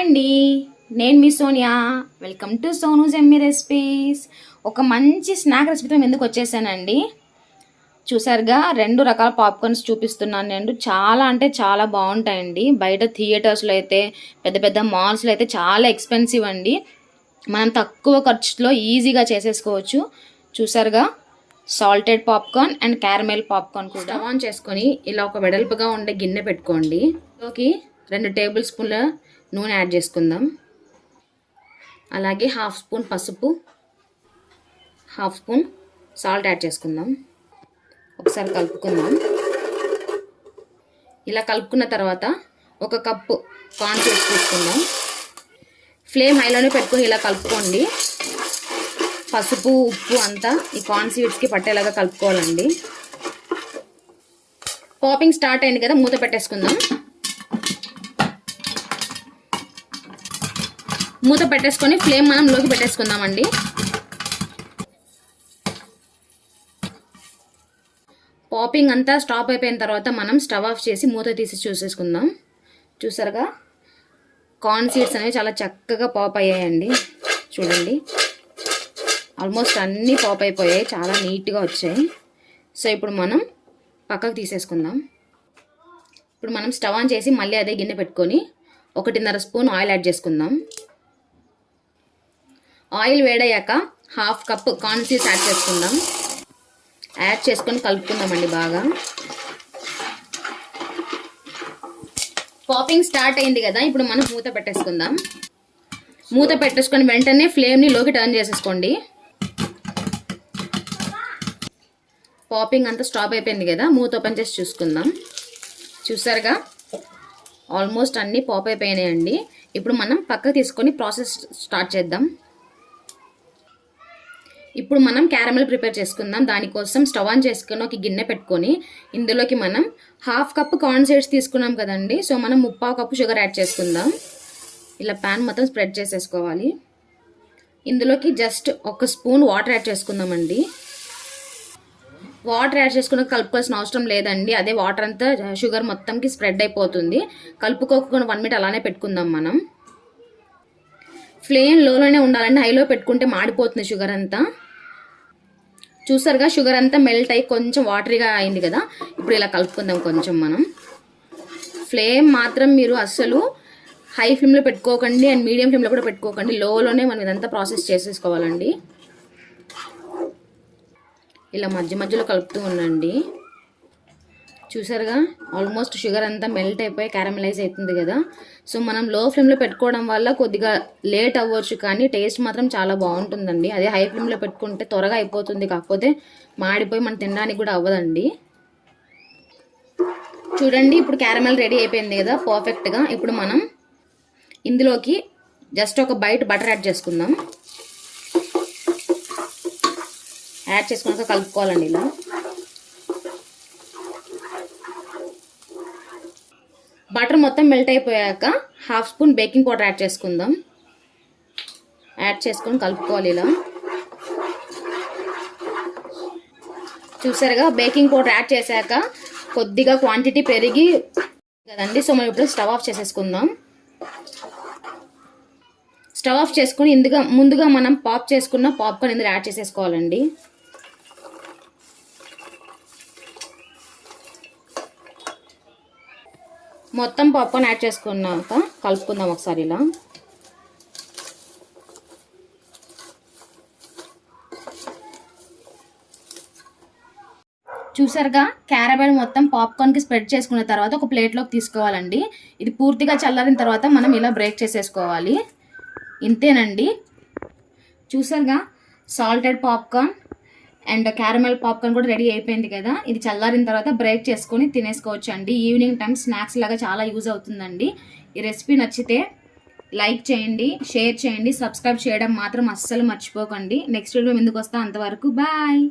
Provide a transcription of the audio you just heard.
అండి, నేను మీ Sonia. Welcome to Sonu's yummy recipes. ఒక మంచి స్నాక్ రెసిపీతో ఎందుకు వచ్చేసానండి. చూసారుగా, 2 రకాల పాప్కార్న్స్ చూపిస్తున్నాను నేను. చాలా అంటే చాలా బాగుంటాయండి. బయట థియేటర్స్లో అయితే, పెద్ద పెద్ద మాల్స్లో అయితే చాలా ఎక్స్పెన్సివ్ అండి. మనం తక్కువ ఖర్చులో ఈజీగా చేసేసుకోవచ్చు. చూసారుగా, salted popcorn and caramel popcorn కూడా. స్టవ్ ఆన్ చేసుకొని ఇలా ఒక వెడల్పుగా ఉండే గిన్నె పెట్టుకోండి. లోకి 2 టేబుల్ స్పూన్ల నూనె యాడ్ చేసుకుందాం. అలాగే 1/2 స్పూన్ పసుపు, 1/2 స్పూన్ సాల్ట్ యాడ్ చేసుకుందాం. ఒకసారి కలుపుకుందాం. ఇలా కలుపుకున్న తర్వాత 1 కప్పు కార్న్ ఫ్లేక్స్ తీసుకుందాం. ఫ్లేమ్ హైలోనే పెట్టుకొని ఇలా కలుపుకోండి. పసుపు, ఉప్పు అంతా ఈ కార్న్ సీడ్స్కి పట్టేలాగా కలుపుకోవాలండి. పాపింగ్ స్టార్ట్ అయింది కదా, మూత పెట్టేసుకుందాం. మూత పెట్టేసుకొని ఫ్లేమ్ మనం లోకి పెట్టేసుకుందామండి. పాపింగ్ అంతా స్టాప్ అయిపోయిన తర్వాత మనం స్టవ్ ఆఫ్ చేసి మూత తీసి చూసేసుకుందాం. చూసారుగా, కార్న్ సీడ్స్ అనేవి చాలా చక్కగా పాప్ అయ్యాయండి. చూడండి, ఆల్మోస్ట్ అన్నీ పాప్ అయిపోయాయి, చాలా నీట్గా వచ్చాయి. సో ఇప్పుడు మనం పక్కకు తీసేసుకుందాం. ఇప్పుడు మనం స్టవ్ ఆన్ చేసి మళ్ళీ అదే గిన్నె పెట్టుకొని 1.5 స్పూన్ ఆయిల్ యాడ్ చేసుకుందాం. ఆయిల్ వేడయ్యాక 1/2 కప్ కార్న్ సీడ్స్ యాడ్ చేసుకుందాం. యాడ్ చేసుకొని కలుపుకుందామండి బాగా. పాపింగ్ స్టార్ట్ అయింది కదా, ఇప్పుడు మనం మూత పెట్టేసుకుందాం. మూత పెట్టేసుకొని వెంటనే ఫ్లేమ్ని లోకి టర్న్ చేసేసుకోండి. పాపింగ్ అంతా స్టాప్ అయిపోయింది కదా, మూత ఓపెన్ చేసి చూసుకుందాం. చూసారుగా, ఆల్మోస్ట్ అన్నీ పాప్ అయిపోయినాయండి. ఇప్పుడు మనం పక్కకు తీసుకొని ప్రాసెస్ స్టార్ట్ చేద్దాం. ఇప్పుడు మనం క్యారమెల్ ప్రిపేర్ చేసుకుందాం. దానికోసం స్టవ్ ఆన్ చేసుకుని ఒక గిన్నె పెట్టుకొని ఇందులోకి మనం 1/2 కప్ కార్న్ సీడ్స్ తీసుకున్నాం కదండి. సో మనం 3/4 కప్పు షుగర్ యాడ్ చేసుకుందాం. ఇలా ప్యాన్ మొత్తం స్ప్రెడ్ చేసేసుకోవాలి. ఇందులోకి జస్ట్ 1 స్పూన్ వాటర్ యాడ్ చేసుకుందామండి. వాటర్ యాడ్ చేసుకున్న కలుపుకోవాల్సిన అవసరం లేదండి. అదే వాటర్ అంతా షుగర్ మొత్తంకి స్ప్రెడ్ అయిపోతుంది. కలుపుకోకుండా 1 మినిట్ అలానే పెట్టుకుందాం మనం. ఫ్లేమ్ లోలోనే ఉండాలండి, హైలో పెట్టుకుంటే మాడిపోతుంది షుగర్ అంతా. చూసారుగా, షుగర్ అంతా మెల్ట్ అయ్యి కొంచెం వాటరీగా అయింది కదా. ఇప్పుడు ఇలా కలుపుకుందాం కొంచెం మనం. ఫ్లేమ్ మాత్రం మీరు అస్సలు హై ఫ్లేమ్లో పెట్టుకోకండి అండ్ మీడియం ఫ్లేమ్లో కూడా పెట్టుకోకండి. లోలోనే మనం ఇదంతా ప్రాసెస్ చేసేసుకోవాలండి. ఇలా మధ్య మధ్యలో కలుపుతూ ఉండండి. చూసారుగా, ఆల్మోస్ట్ షుగర్ అంతా మెల్ట్ అయిపోయి క్యారమలైజ్ అవుతుంది కదా. సో మనం లో ఫ్లేమ్లో పెట్టుకోవడం వల్ల కొద్దిగా లేట్ అవ్వచ్చు, కానీ టేస్ట్ మాత్రం చాలా బాగుంటుందండి. అదే హై ఫ్లేమ్లో పెట్టుకుంటే త్వరగా అయిపోతుంది, కాకపోతే మాడిపోయి మనం తినడానికి కూడా అవ్వదండి. చూడండి, ఇప్పుడు క్యారమెల్ రెడీ అయిపోయింది కదా పర్ఫెక్ట్గా. ఇప్పుడు మనం ఇందులోకి జస్ట్ ఒక బైట్ బటర్ యాడ్ చేసుకుందాం. యాడ్ చేసుకున్నాక కలుపుకోవాలండి. ఇలా బటర్ మొత్తం మెల్ట్ అయిపోయాక 1/2 స్పూన్ బేకింగ్ పౌడర్ యాడ్ చేసుకుందాం. యాడ్ చేసుకొని కలుపుకోవాలి ఇలా. చూసారుగా, బేకింగ్ పౌడర్ యాడ్ చేశాక కొద్దిగా క్వాంటిటీ పెరిగి కదండి. సో మనం ఇప్పుడు స్టవ్ ఆఫ్ చేసేసుకుందాం. స్టవ్ ఆఫ్ చేసుకుని ముందుగా మనం పాప్ చేసుకున్న పాప్కార్న్ ఇందులో యాడ్ చేసేసుకోవాలండి. మొత్తం పాప్కార్న్ యాడ్ చేసుకున్నాక కలుపుకుందాం ఒకసారి ఇలా. చూసారుగా, క్యారమెల్ మొత్తం పాప్కార్న్కి స్ప్రెడ్ చేసుకున్న తర్వాత ఒక ప్లేట్లోకి తీసుకోవాలండి. ఇది పూర్తిగా చల్లారిన తర్వాత మనం ఇలా బ్రేక్ చేసేసుకోవాలి. ఇంతేనండి. చూసారుగా, salted popcorn and caramel popcorn కూడా రెడీ అయిపోయింది కదా. ఇది చల్లారిన తర్వాత బ్రేక్ చేసుకొని తినేసుకోవచ్చు అండి. ఈవినింగ్ టైం స్నాక్స్ లాగా చాలా యూజ్ అవుతుందండి. ఈ రెసిపీ నచ్చితే లైక్ చేయండి, షేర్ చేయండి, సబ్స్క్రైబ్ చేయడం మాత్రం అస్సలు మర్చిపోకండి. నెక్స్ట్ వీడియో ఎందుకు వస్తా, అంతవరకు బాయ్.